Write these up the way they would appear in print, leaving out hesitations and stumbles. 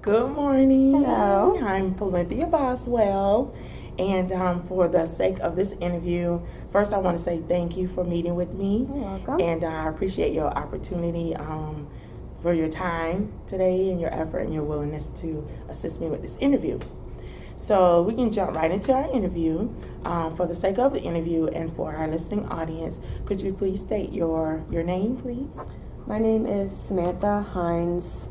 Good morning. Hello. I'm Olympia Boswell. And for the sake of this interview, first I want to say thank you for meeting with me. You're welcome. And I appreciate your opportunity for your time today and your effort and your willingness to assist me with this interview. So we can jump right into our interview. For the sake of the interview and for our listening audience, could you please state your name, please? My name is Samantha Hines.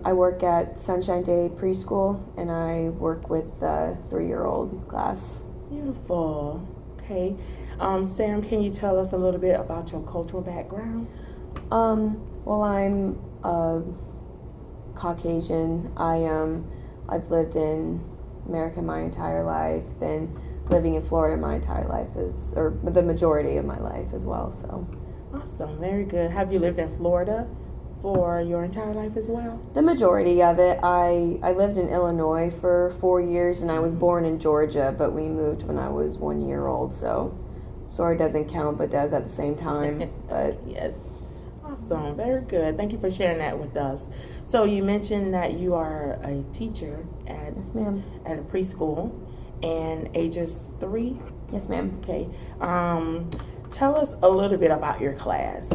I work at Sunshine Day Preschool, and I work with the 3-year-old class. Beautiful. Okay. Sam, can you tell us a little bit about your cultural background? Well, I'm Caucasian. I've lived in America my entire life. Been living in Florida my entire life, or the majority of my life as well. So. Awesome. Very good. Have you lived in Florida for your entire life as well? The majority of it. I lived in Illinois for 4 years, and I was born in Georgia, but we moved when I was 1 year old, so sorry doesn't count, but does at the same time. But yes. Awesome. Very good. Thank you for sharing that with us. So you mentioned that you are a teacher at yes, ma'am. At a preschool, and ages 3. Yes, ma'am. Okay. Tell us a little bit about your class.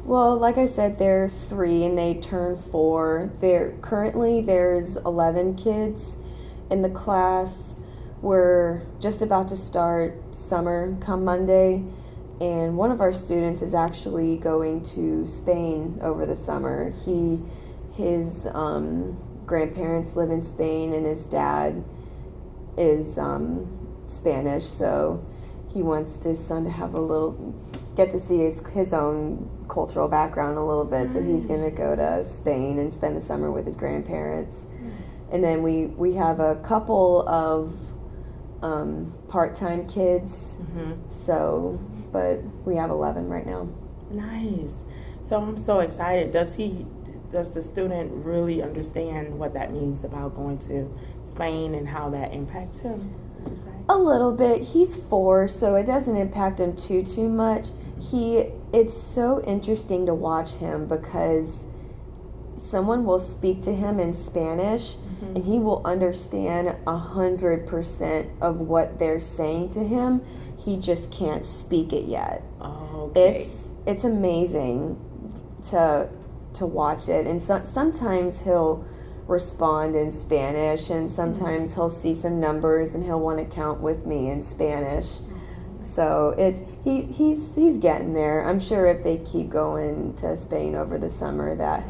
Well, like I said, they're 3 and they turn 4. There's 11 kids in the class. We're just about to start summer come Monday, and one of our students is actually going to Spain over the summer. His grandparents live in Spain, and his dad is Spanish, so he wants his son to have get to see his own cultural background a little bit. So he's going to go to Spain and spend the summer with his grandparents. And then we have a couple of part-time kids. So, but we have 11 right now. Nice. So I'm so excited. Does the student really understand what that means about going to Spain and how that impacts him, would you say? A little bit. He's 4, so it doesn't impact him too much. It's so interesting to watch him because someone will speak to him in Spanish and he will understand 100% of what they're saying to him. He just can't speak it yet. Oh, okay. It's amazing to watch it, and sometimes he'll respond in Spanish, and sometimes he'll see some numbers and he'll want to count with me in Spanish. So he's getting there. I'm sure if they keep going to Spain over the summer, that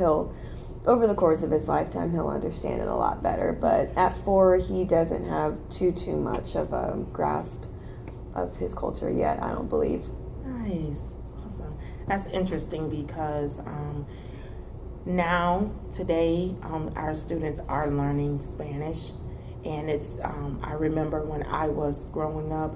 over the course of his lifetime, he'll understand it a lot better. But at 4, he doesn't have too much of a grasp of his culture yet, I don't believe. Nice. Awesome. That's interesting because now, today, our students are learning Spanish. And I remember when I was growing up,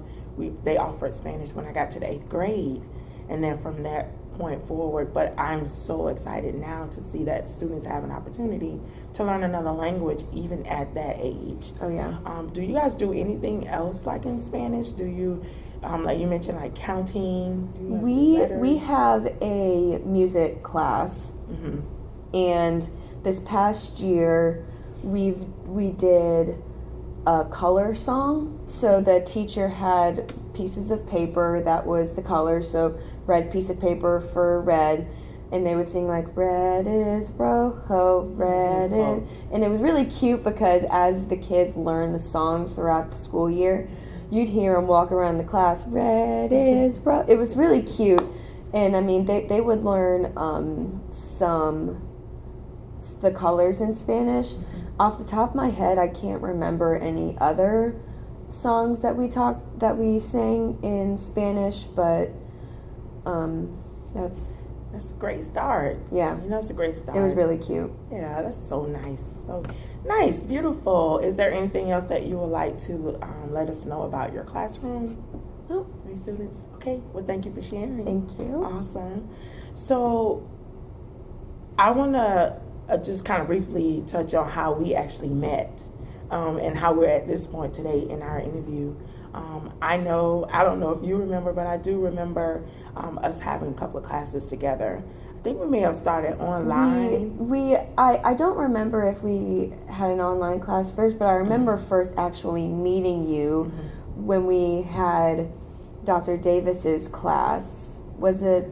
they offered Spanish when I got to the 8th grade. And then from that point forward, but I'm so excited now to see that students have an opportunity to learn another language even at that age. Oh, yeah. Do you guys do anything else like in Spanish? Do you, like you mentioned, like counting? Do you guys do letters? We have a music class. And this past year, we did a color song. So the teacher had pieces of paper that was the color. So red piece of paper for red, and they would sing like red is rojo, red is, and it was really cute because as the kids learn the song throughout the school year, you'd hear them walk around the class, red is rojo. It was really cute, and I mean they would learn the colors in Spanish. Off the top of my head, I can't remember any other songs that we sang in Spanish, but that's a great start. Yeah. That's a great start. It was really cute. Yeah, that's so nice. So nice, beautiful. Is there anything else that you would like to let us know about your classroom? Nope. Any students? Okay. Well, thank you for sharing. Thank you. Awesome. So I want to just kind of briefly touch on how we actually met and how we're at this point today in our interview. I don't know if you remember, but I do remember us having a couple of classes together. I think we may have started online. I don't remember if we had an online class first, but I remember first actually meeting you when we had Dr. Davis's class. Was it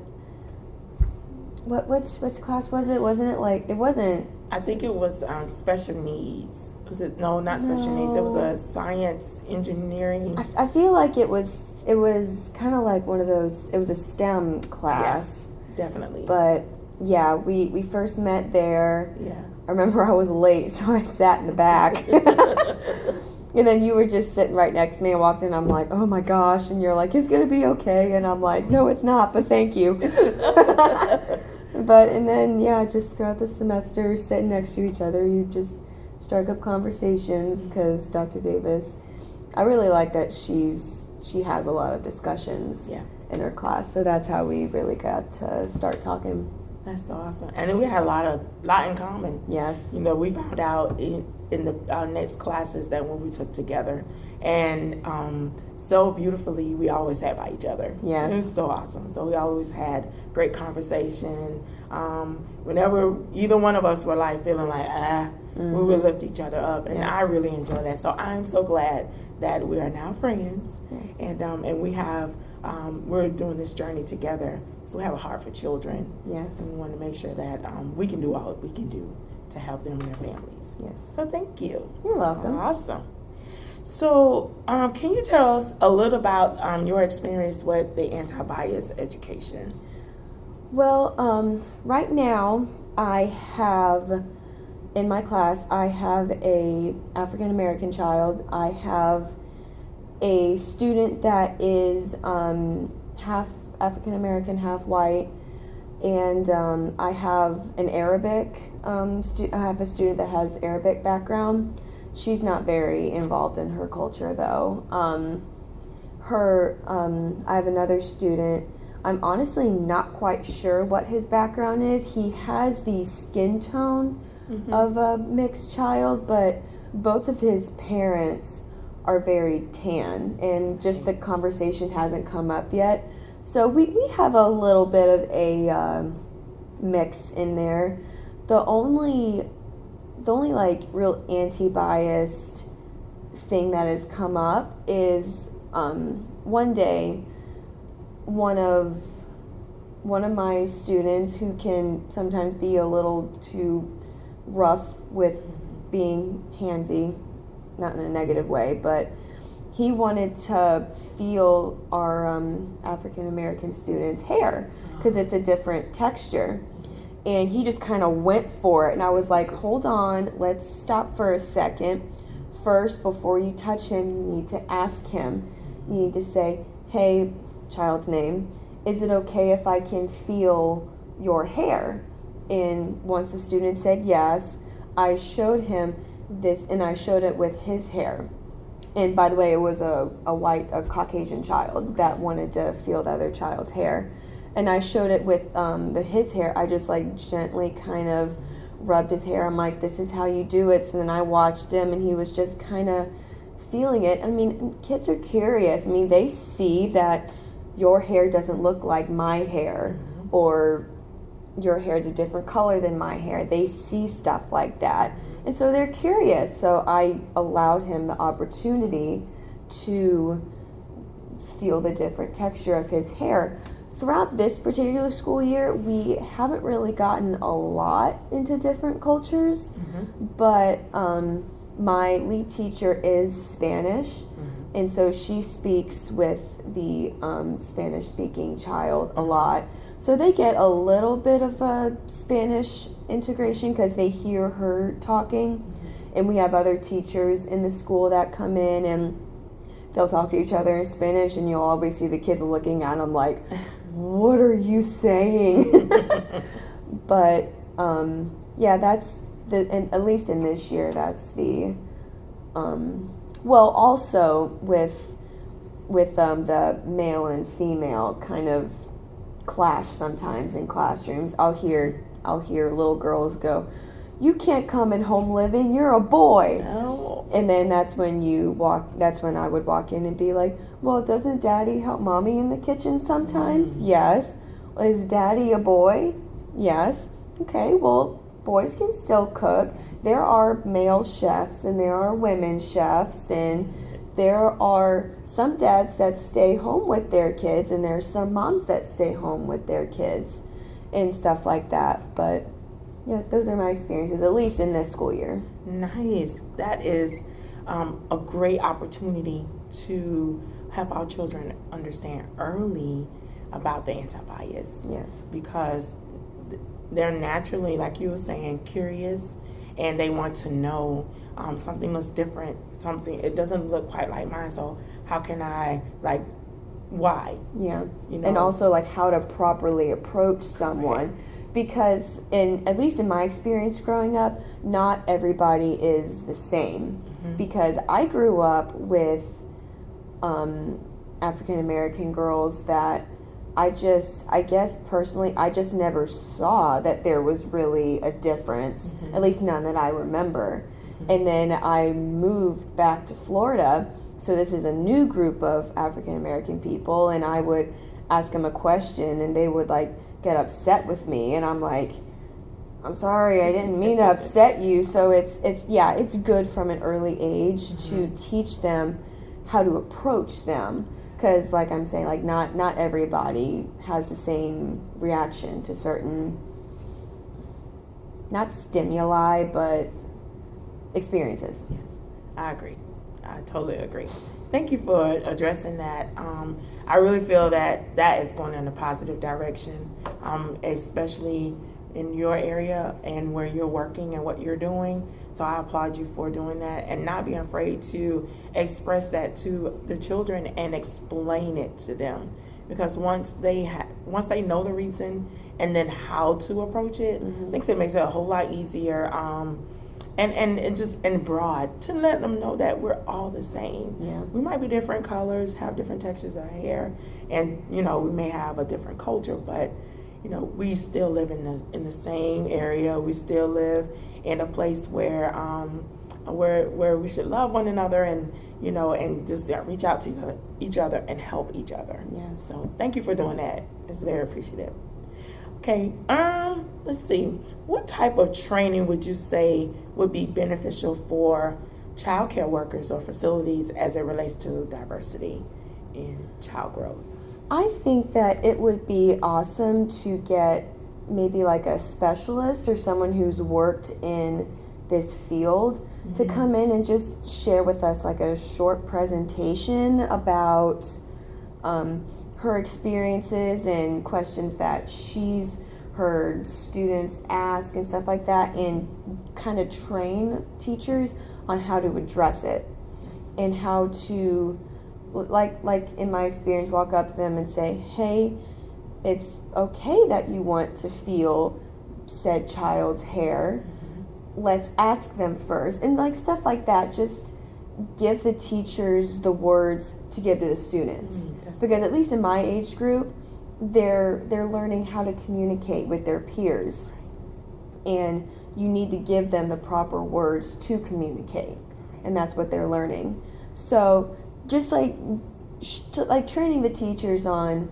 which class was it? Wasn't it like it wasn't? I think it was special needs. Was it no, not special needs. It was a science engineering. I feel like it was kind of like one of those. It was a STEM class. Yes, definitely. But yeah, we first met there. Yeah. I remember I was late, so I sat in the back. And then you were just sitting right next to me. I walked in, I'm like, oh my gosh. And you're like, it's going to be okay. And I'm like, no, it's not, but thank you. And then, yeah, just throughout the semester, sitting next to each other, you just strike up conversations because Dr. Davis, I really like that she has a lot of discussions in her class. So that's how we really got to start talking. That's so awesome. And then we had a lot in common. Yes. You know, we found out in our next classes that when we took together, and so beautifully we always sat by each other. Yes. It was so awesome. So we always had great conversation. Whenever either one of us were like feeling like we would lift each other up, and I really enjoy that. So I'm so glad that we are now friends, and we have we're doing this journey together. So we have a heart for children. Yes. And we want to make sure that we can do all that we can do to help them and their families. Yes. So thank you. You're welcome. Awesome. So can you tell us a little about your experience with the anti-bias education? Well, right now I have, in my class, I have a African American child. I have a student that is half African American, half white, and I have an Arabic. I have a student that has Arabic background. She's not very involved in her culture, though. I have another student. I'm honestly not quite sure what his background is. He has the skin tone of a mixed child, but both of his parents are very tan, and just the conversation hasn't come up yet. So we have a little bit of a mix in there. The only like real anti-biased thing that has come up is one day one of my students, who can sometimes be a little too rough with being handsy, not in a negative way, but he wanted to feel our African American students' hair because it's a different texture. And he just kind of went for it. And I was like, hold on, let's stop for a second. First, before you touch him, you need to ask him. You need to say, hey, child's name, is it okay if I can feel your hair? And once the student said yes, I showed him this, and I showed it with his hair. And by the way, it was a Caucasian child that wanted to feel the other child's hair. And I showed it with his hair. I just like gently kind of rubbed his hair. I'm like, this is how you do it. So then I watched him, and he was just kind of feeling it. I mean, kids are curious. I mean, they see that your hair doesn't look like my hair, or your hair is a different color than my hair. They see stuff like that. And so they're curious. So I allowed him the opportunity to feel the different texture of his hair. Throughout this particular school year, we haven't really gotten a lot into different cultures, but my lead teacher is Spanish, and so she speaks with the Spanish-speaking child a lot. So they get a little bit of a Spanish integration because they hear her talking, and we have other teachers in the school that come in and they'll talk to each other in Spanish, and you'll always see the kids looking at them like, what are you saying? But yeah, that's and at least in this year, that's the well, also with the male and female kind of clash sometimes in classrooms. I'll hear little girls go, you can't come in home living, you're a boy. No. And then that's when I would walk in and be like, well, doesn't daddy help mommy in the kitchen sometimes? Yes. Is daddy a boy? Yes. Okay, well, boys can still cook. There are male chefs and there are women chefs, and there are some dads that stay home with their kids, and there's some moms that stay home with their kids and stuff like that. But yeah, those are my experiences, at least in this school year. Nice. That is a great opportunity to help our children understand early about the anti-bias. Yes. Because they're naturally, like you were saying, curious, and they want to know something that's different, something, it doesn't look quite like mine, so how can I, like, why? Yeah. You know? And also, like, how to properly approach someone. Because, at least in my experience growing up, not everybody is the same. Because I grew up with African American girls that I guess personally, I just never saw that there was really a difference, at least none that I remember. And then I moved back to Florida, so this is a new group of African American people, and I would ask them a question and they would like get upset with me, and I'm like, I'm sorry, I didn't mean to upset you. So it's good from an early age to teach them how to approach them. Because, like I'm saying, like not everybody has the same reaction to certain, not stimuli, but experiences. Yeah, I agree. I totally agree. Thank you for addressing that. I really feel that is going in a positive direction, especially in your area and where you're working and what you're doing. So I applaud you for doing that and not being afraid to express that to the children and explain it to them. Because once they know the reason and then how to approach it, I think it makes it a whole lot easier. And just in broad to let them know that we're all the same. Yeah. We might be different colors, have different textures of hair, and we may have a different culture, but we still live in the same area. We still live in a place where we should love one another and and just reach out to each other and help each other. Yes. So thank you for doing that. It's very appreciative. Okay, let's see. What type of training would you say would be beneficial for childcare workers or facilities as it relates to diversity in child growth? I think that it would be awesome to get maybe like a specialist or someone who's worked in this field to come in and just share with us like a short presentation about her experiences and questions that she's heard students ask and stuff like that, and kind of train teachers on how to address it and how to like in my experience walk up to them and say, hey, it's okay that you want to feel said child's hair. Let's ask them first, and like stuff like that. Just give the teachers the words to give to the students, because at least in my age group, they're learning how to communicate with their peers, and you need to give them the proper words to communicate, and that's what they're learning. So just like training the teachers on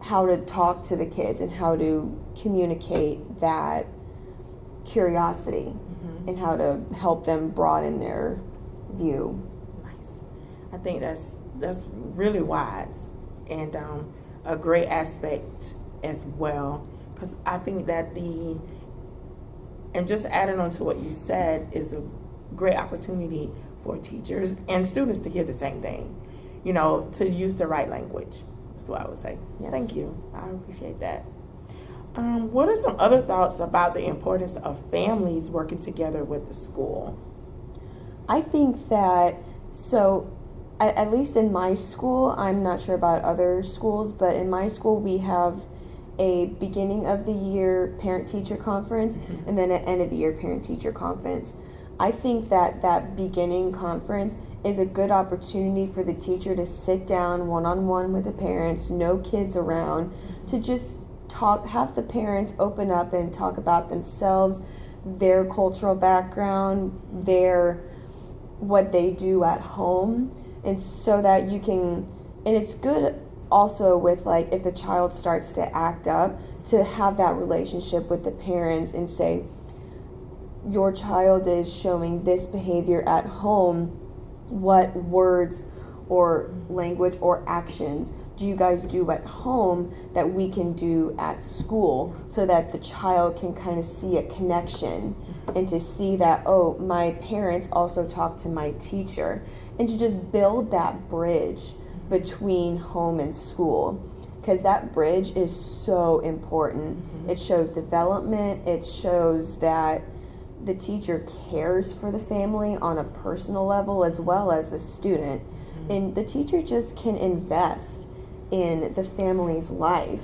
how to talk to the kids and how to communicate that curiosity and how to help them broaden their view. Nice. I think that's really wise and a great aspect as well, because I think that and just adding on to what you said, is a great opportunity for teachers and students to hear the same thing, to use the right language. That's what I would say. Yes. Thank you. I appreciate that. What are some other thoughts about the importance of families working together with the school? I think that, at least in my school, I'm not sure about other schools, but in my school we have a beginning of the year parent-teacher conference and then an end of the year parent-teacher conference. I think that beginning conference is a good opportunity for the teacher to sit down one-on-one with the parents, no kids around, to just have the parents open up and talk about themselves, their cultural background, what they do at home, and so that you can, and it's good also with like if the child starts to act up, to have that relationship with the parents and say, your child is showing this behavior at home. What words or language or actions do you guys do at home that we can do at school, so that the child can kind of see a connection and to see that, oh, my parents also talk to my teacher, and to just build that bridge between home and school, because that bridge is so important. It shows development. It shows that the teacher cares for the family on a personal level as well as the student. And the teacher just can invest in the family's life,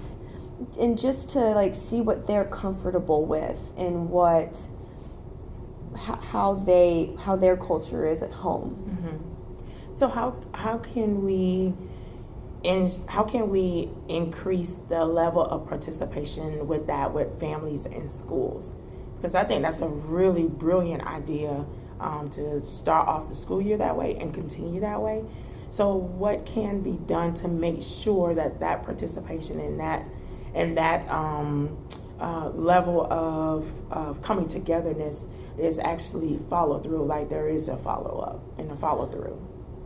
and just to like see what they're comfortable with and what how their culture is at home. So how can we increase the level of participation with families and schools? Because I think that's a really brilliant idea, to start off the school year that way and continue that way. So what can be done to make sure that participation and that level of coming togetherness is actually followed through, like there is a follow-up and a follow-through?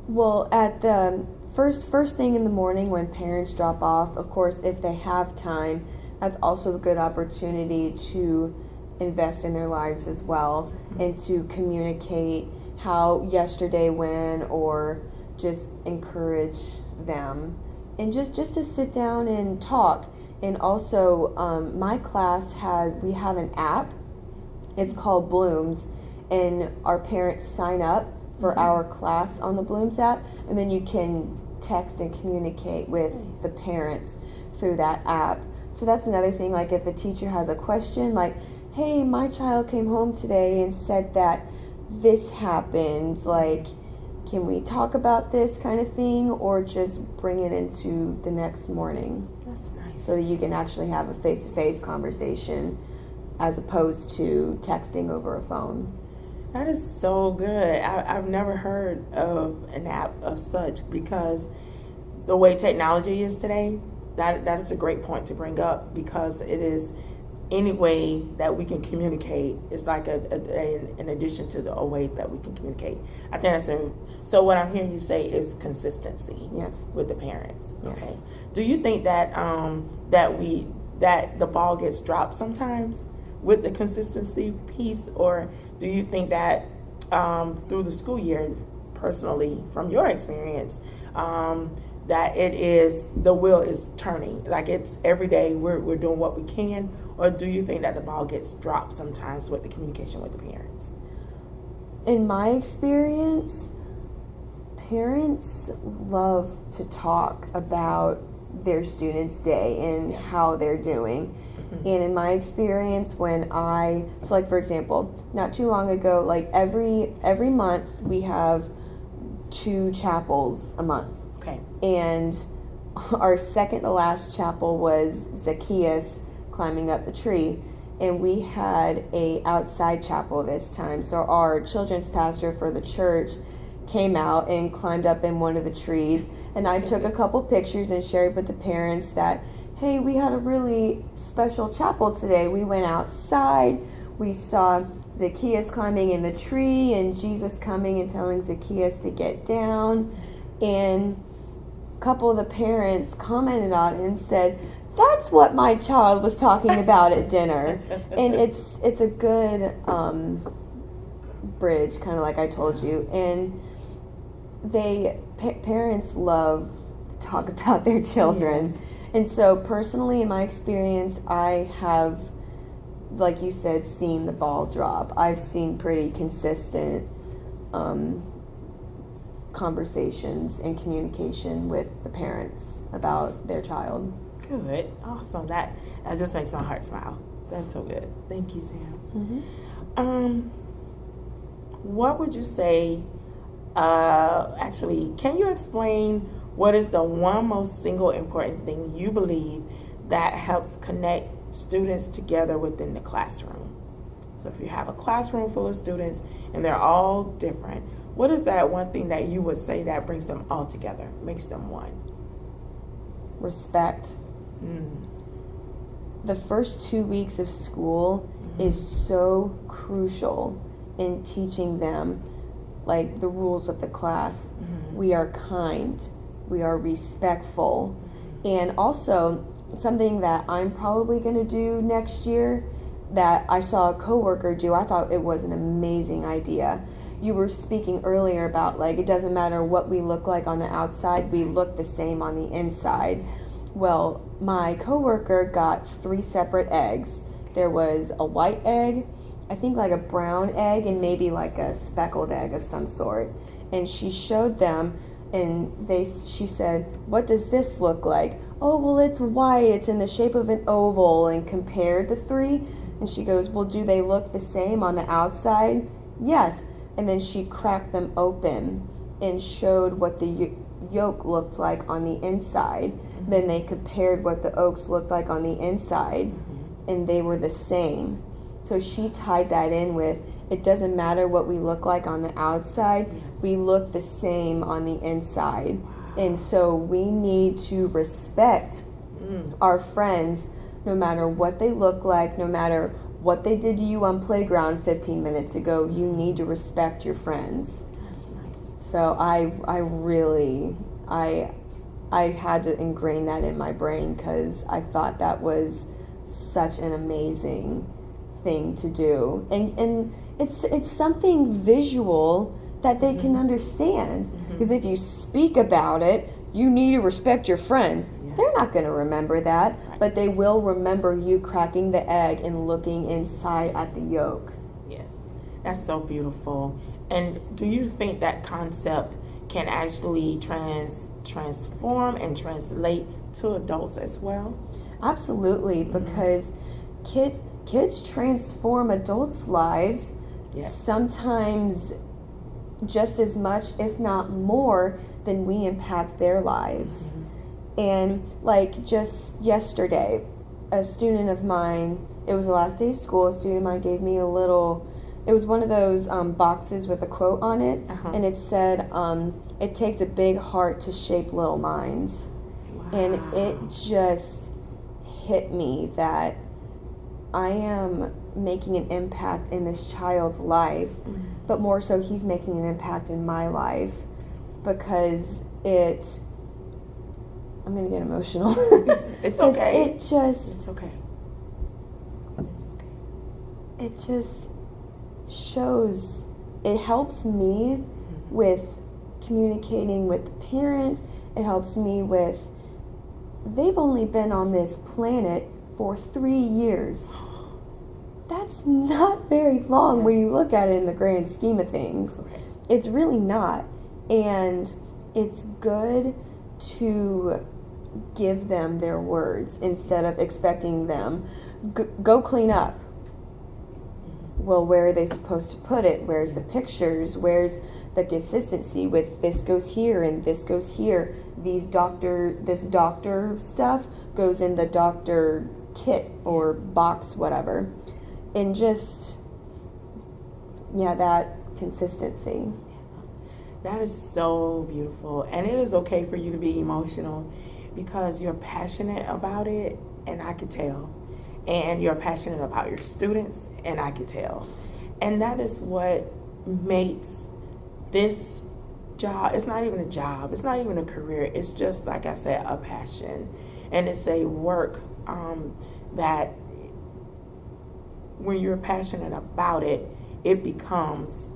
Well, at the first thing in the morning when parents drop off, of course, if they have time, that's also a good opportunity to invest in their lives as well, and to communicate how yesterday went, or just encourage them, and just to sit down and talk. And also, my class we have an app. It's called Blooms, and our parents sign up for our class on the Blooms app, and then you can text and communicate with the parents through that app. So that's another thing, like if a teacher has a question, like, hey, my child came home today and said that this happened, like, can we talk about this kind of thing, or just bring it into the next morning? That's nice. So that you can actually have a face-to-face conversation as opposed to texting over a phone. That is so good. I've never heard of an app of such, because the way technology is today, that is a great point to bring up, because it is any way that we can communicate is like an addition to the way that we can communicate. I think that's so what I'm hearing you say is consistency. Yes. With the parents. Yes. Okay. Do you think that that the ball gets dropped sometimes with the consistency piece, or do you think that through the school year, personally, from your experience, that the wheel is turning, like it's every day we're doing what we can, or do you think that the ball gets dropped sometimes with the communication with the parents? In my experience, parents love to talk about their students' day and how they're doing. And in my experience, so like for example, not too long ago, like every month we have 2 chapels a month. Okay. And our second to last chapel was Zacchaeus climbing up the tree, and we had a outside chapel this time. So our children's pastor for the church came out and climbed up in one of the trees, and I took a couple pictures and shared with the parents that, hey, we had a really special chapel today. We went outside, we saw Zacchaeus climbing in the tree, and Jesus coming and telling Zacchaeus to get down. And a couple of the parents commented on it and said, that's what my child was talking about at dinner. And it's a good bridge, kind of like I told you. And parents love to talk about their children. Yes. And so personally, in my experience, I have, like you said, seen the ball drop. I've seen pretty consistent conversations and communication with the parents about their child. Good. Awesome. That just makes my heart smile. That's so good. Thank you, Sam. Mm-hmm. What would you say, actually, can you explain what is the one most single important thing you believe that helps connect students together within the classroom? So if you have a classroom full of students and they're all different, what is that one thing that you would say that brings them all together, makes them one? Respect. the first 2 weeks of school is so crucial in teaching them like the rules of the class. We are kind, we are respectful, and also something that I'm probably going to do next year that I saw a coworker do. I thought it was an amazing idea. You were speaking earlier about like it doesn't matter what we look like on the outside, we look the same on the inside. Well, my coworker got 3 separate eggs. There was a white egg, I think like a brown egg, and maybe like a speckled egg of some sort. And she showed them, and she said, "What does this look like?" "Oh, well, it's white. It's in the shape of an oval," and compared the 3. And she goes, "Well, do they look the same on the outside?" "Yes." And then she cracked them open and showed what the yolk looked like on the inside. Then they compared what the yolks looked like on the inside, and they were the same. So she tied that in with, it doesn't matter what we look like on the outside, we look the same on the inside. And so we need to respect our friends no matter what they look like, no matter what they did to you on playground 15 minutes ago. You need to respect your friends. That's nice. So I had to ingrain that in my brain because I thought that was such an amazing thing to do. And it's something visual that they can understand. Because if you speak about it, you need to respect your friends. They're not going to remember that, but they will remember you cracking the egg and looking inside at the yolk. Yes, that's so beautiful. And do you think that concept can actually transform and translate to adults as well? Absolutely, because kids transform adults' lives sometimes just as much, if not more, than we impact their lives. And like just yesterday, a student of mine, it was the last day of school, a student of mine gave me it was one of those boxes with a quote on it, and it said, "It takes a big heart to shape little minds." Wow. And it just hit me that I am making an impact in this child's life, but more so he's making an impact in my life, because I'm going to get emotional. It's okay. It's okay. It's okay. It just shows, it helps me with communicating with the parents. It helps me with, they've only been on this planet for 3 years. That's not very long when you look at it in the grand scheme of things. It's really not. And it's good to give them their words instead of expecting them, go clean up. Well, where are they supposed to put it? Where's the pictures? Where's the consistency with this goes here and this goes here? This doctor stuff goes in the doctor kit or box, whatever. And just, that consistency. That is so beautiful. And it is okay for you to be emotional because you're passionate about it, and I could tell. And you're passionate about your students, and I could tell. And that is what makes this job, it's not even a job, it's not even a career, it's just, like I said, a passion. And it's a work that when you're passionate about it, it becomes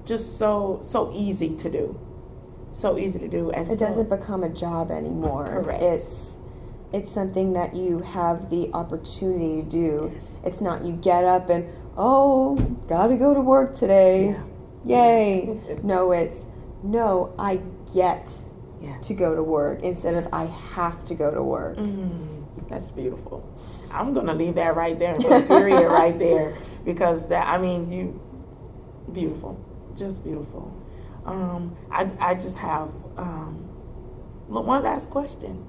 just so easy to do. So easy to do. And it doesn't become a job anymore. Correct. It's something that you have the opportunity to do. Yes. It's not you get up and, gotta go to work today. Yay. No, I get to go to work instead of I have to go to work. That's beautiful. I'm going to leave that right there and put a period right there, because beautiful. Just beautiful. I just have one last question.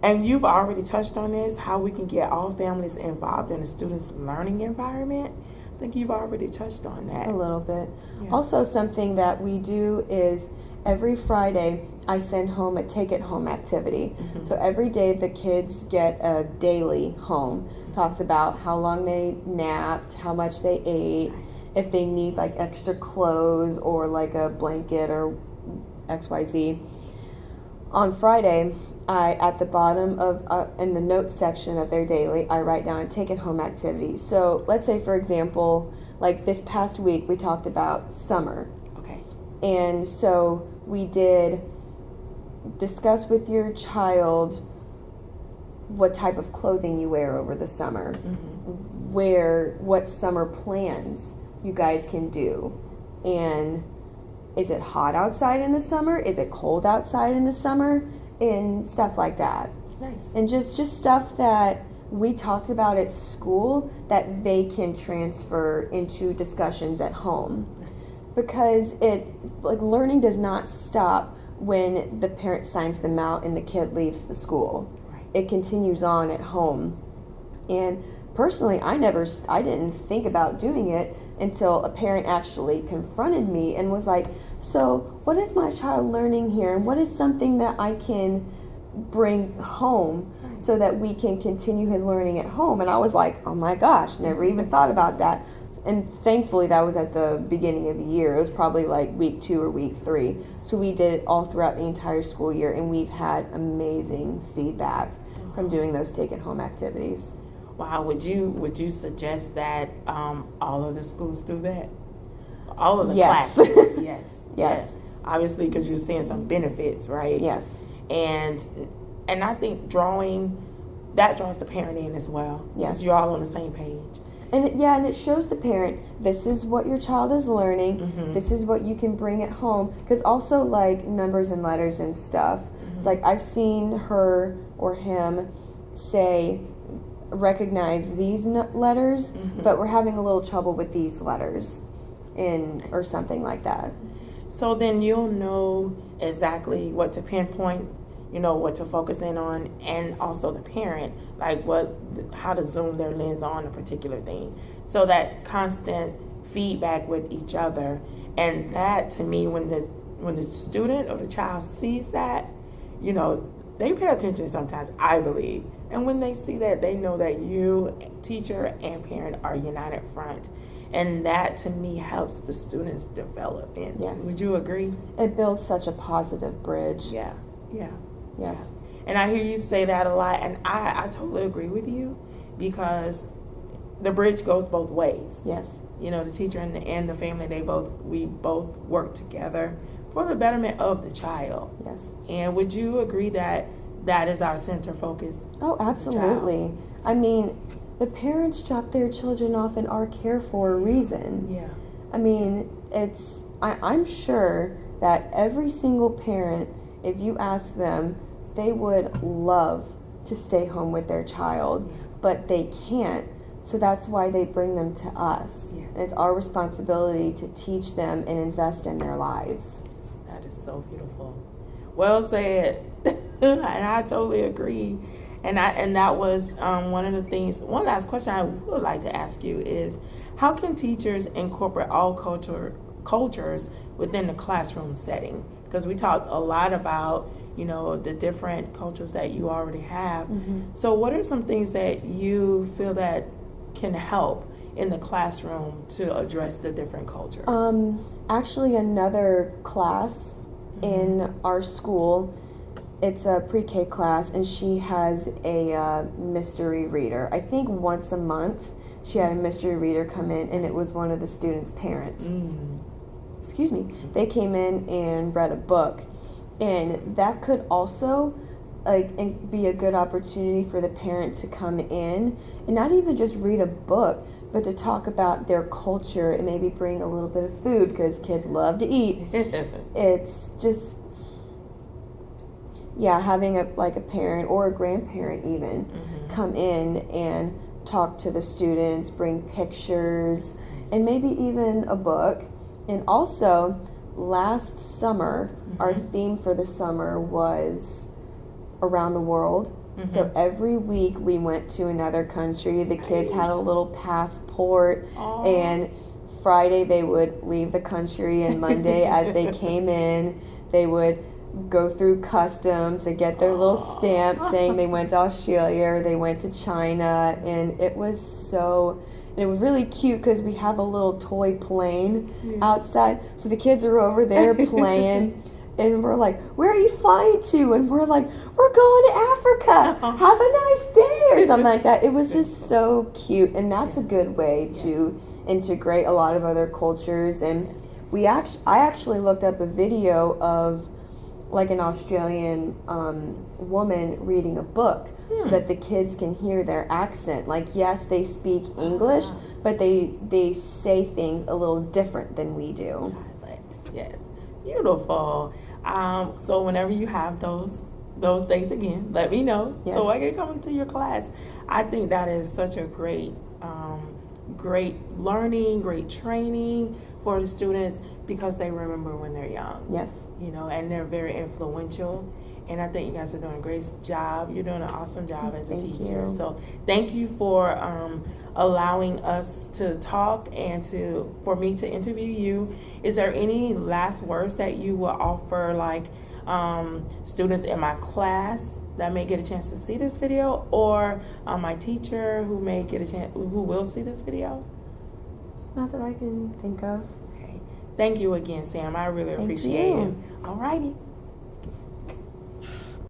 And you've already touched on this, how we can get all families involved in a student's learning environment. I think you've already touched on that. A little bit. Yeah. Also, something that we do is every Friday I send home a take it home activity. Mhm. So every day the kids get a daily home. Talks about how long they napped, how much they ate, if they need like extra clothes or like a blanket or XYZ. On Friday, I, at the bottom of, in the notes section of their daily, I write down a take it home activity. So let's say, for example, like this past week, we talked about summer. Okay. And so we did discuss with your child what type of clothing you wear over the summer, what summer plans you guys can do, and is it hot outside in the summer? Is it cold outside in the summer? And stuff like that. Nice. And just stuff that we talked about at school that they can transfer into discussions at home. Because learning does not stop when the parent signs them out and the kid leaves the school. Right. It continues on at home. And personally, I didn't think about doing it until a parent actually confronted me and was like, so what is my child learning here, and what is something that I can bring home so that we can continue his learning at home? And I was like, oh my gosh, never even thought about that. And thankfully that was at the beginning of the year. It was probably like week 2 or week 3. So we did it all throughout the entire school year, and we've had amazing feedback from doing those take it home activities. Wow, would you suggest that all of the schools do that? All of the Yes. classes? Yes. Yes. Obviously, because you're seeing some benefits, right? Yes. And I think draws the parent in as well. Yes. Because you're all on the same page. And it shows the parent, this is what your child is learning. Mm-hmm. This is what you can bring at home. Because also like numbers and letters and stuff. Mm-hmm. It's like I've seen her or him say, recognize these letters, Mm-hmm. but we're having a little trouble with these letters, or something like that. So then you'll know exactly what to pinpoint, what to focus in on, and also the parent, like how to zoom their lens on a particular thing. So that constant feedback with each other, and that to me, when the student or the child sees that, they pay attention sometimes, I believe. And when they see that, they know that you, teacher and parent, are united front. And that, to me, helps the students develop. And Yes. Would you agree? It builds such a positive bridge. Yeah. Yes. And I hear you say that a lot, and I totally agree with you, because the bridge goes both ways. Yes. The teacher and the family, we both work together for the betterment of the child. Yes. And would you agree that that is our center focus? Oh, absolutely. I mean, the parents drop their children off in our care for a reason. Yeah. I mean, I'm sure that every single parent, if you ask them, they would love to stay home with their child, but they can't. So that's why they bring them to us. Yeah. And it's our responsibility to teach them and invest in their lives. That is so beautiful. Well said. And I totally agree. And that was one of the things. One last question I would like to ask you is, how can teachers incorporate all cultures within the classroom setting? Because we talked a lot about the different cultures that you already have. Mm-hmm. So what are some things that you feel that can help in the classroom to address the different cultures? Actually, another class in our school, it's a pre-K class, and she has a mystery reader. I think once a month she had a mystery reader come in, and it was one of the students' parents. Excuse me. They came in and read a book, and that could also be a good opportunity for the parent to come in and not even just read a book, but to talk about their culture and maybe bring a little bit of food, because kids love to eat. It's just, having a parent or a grandparent even come in and talk to the students, bring pictures, and maybe even a book. And also, last summer, our theme for the summer was around the world. So every week we went to another country. The kids had a little passport. And Friday they would leave the country, and Monday as they came in, they would go through customs and get their little stamp saying they went to Australia or they went to China, and it was really cute because we have a little toy plane outside, so the kids are over there playing. And we're like, where are you flying to? And we're like, we're going to Africa. Have a nice day, or something like that. It was just so cute, and that's a good way to integrate a lot of other cultures. And I actually looked up a video of like an Australian woman reading a book so that the kids can hear their accent. Like, yes, they speak English, but they say things a little different than we do. Yes, beautiful. So whenever you have those days again, let me know so I can come to your class. I think that is such a great learning, great training for the students because they remember when they're young. Yes. And they're very influential. And I think you guys are doing a great job. You're doing an awesome job as a teacher. So thank you for allowing us to talk and for me to interview you. Is there any last words that you will offer, like students in my class that may get a chance to see this video, or my teacher who may get a chance, who will see this video? Not that I can think of. Okay. Thank you again, Sam. I really appreciate it. All righty.